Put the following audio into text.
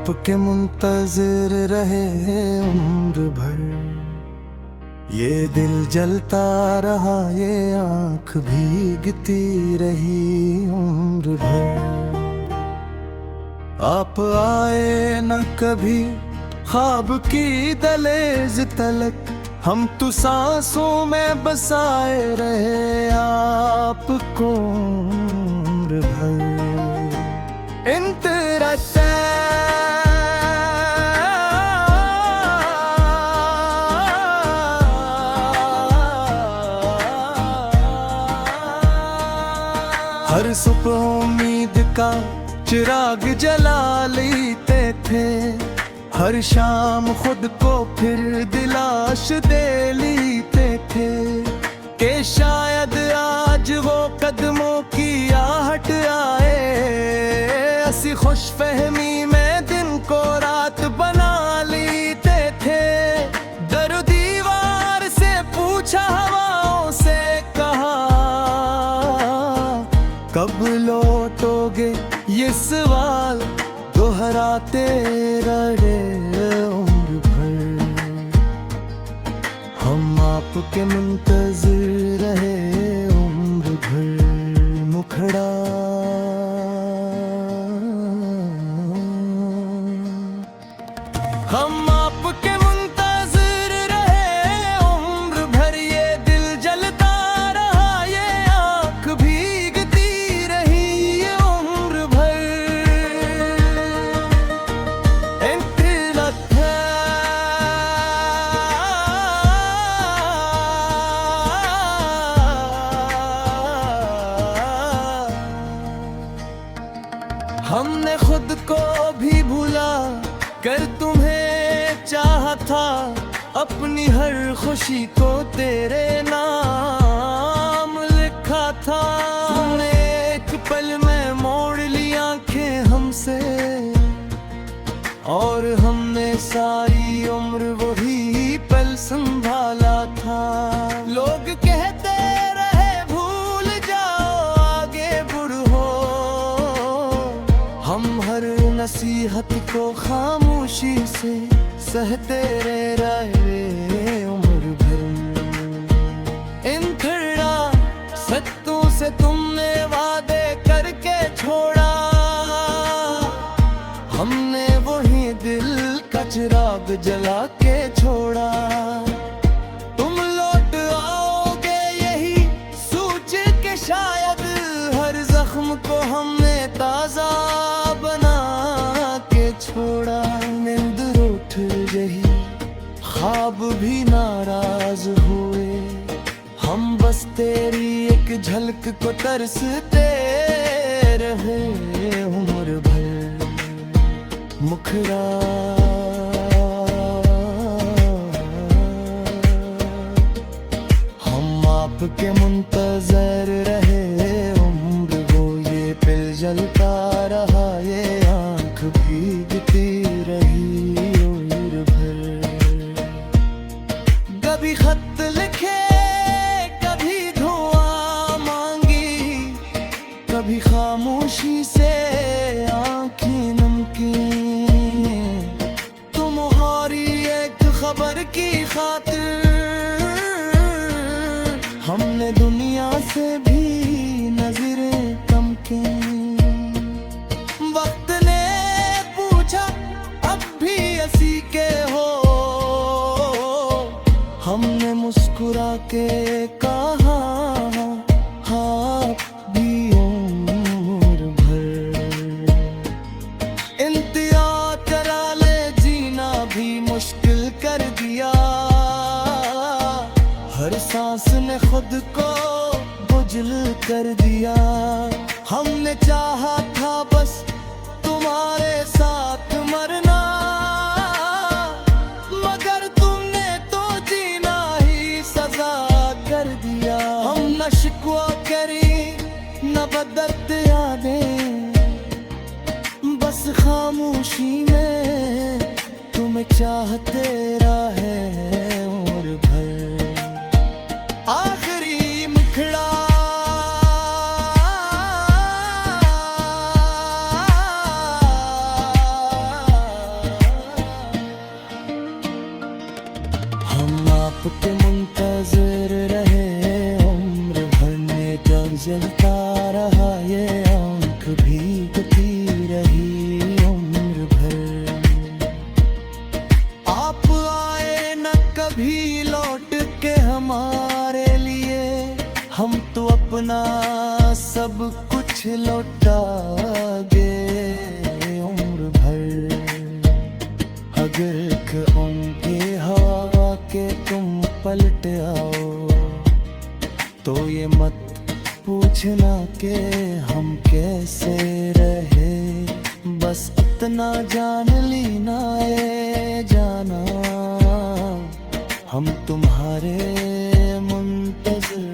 आपके मुंतजिर रहे उम्र भर। ये दिल जलता रहा, ये आँख भीगती रही उम्र भर। आप आए न कभी ख्वाब की दहलीज तलक, हम तो सांसों में बसाए रहे आपको उम्र भर। हर सुबह उम्मीद का चिराग जला लेते थे, हर शाम खुद को फिर दिलाश दे लेते थे कि शायद आज वो कदमों की आहट आए। ऐसी खुशफहमी में दिन को रात बना लेते थे। दर दीवार से पूछा, हवाओं से कहा, कब लौटोगे, ये सवाल दोहराते रहे उम्र भर। हम आपके मुंतजिर रहे उम्र भर। मुखड़ा हम आपके मुंतजिर रहे उम्र भर। ये दिल जलता रहा, ये आँख भीगती रही उम्र भर। हमने खुद को भी भुला कर तुम्हें चाहा था, अपनी हर खुशी को तेरे नाम लिखा था। तुमने एक पल में मोड़ ली आंखें हमसे, और हमने सारी उम्र वही पल संभाला था। लोग कहते रहे भूल जाओ, आगे बढ़ो, हम हर नसीहत को खामोशी से सहते रहे उम्र भर। इन थोड़ा सत्तों से तुमने वादे करके छोड़ा, हमने वही दिल का चिराग जला के छोड़ा। तुम लौट आओगे यही सोच के, शायद हर जख्म को हमने ताजा बना के छोड़ा। नींद रूठ गई, ख्वाब भी नाराज हुए, हम बस तेरी एक झलक को तरसते रहे उम्र भर। मुखड़ा हम आपके मुंतजिर रहे उम्र वो। ये दिल जलता रहा, ये आँख भीगती रही उम्र भर। कभी खत लिखे, कभी दुआ मांगी, कभी खामोशी से आँखें नमकीन। तुम्हारी एक खबर की खातिर हमने दुनिया से भी नजरें कम की। वक्त ने पूछा, अब भी ऐसी के हो, हमने मुस्कुरा के कहा, हाँ भी उम्र भर। इंतजार करा ले, जीना भी मुश्किल कर दिया। हर सांस ने खुद को बुझल कर दिया। हमने चाहा था बस तुम्हारे साथ मरना, मगर तुमने तो जीना ही सजा कर दिया। हम न शिकवा करी न बदत यादें, बस खामोशी में तुम्हें चाहते रहे उम्र भर। आखिरी मुखड़ा आपके मुंतज़िर रहे उम्र भर में, जब जलता रहा ये आँख भीगती रही उम्र भर। आप आए न कभी लौट के हमारे लिए, हम तो अपना सब कुछ लौटा गए उम्र भर। अगर कि उनके हवा के तुम पलट आओ, तो ये मत पूछना कि हम कैसे रहे, बस इतना जान लेना ये जाना, हम तुम्हारे मुंतज़िर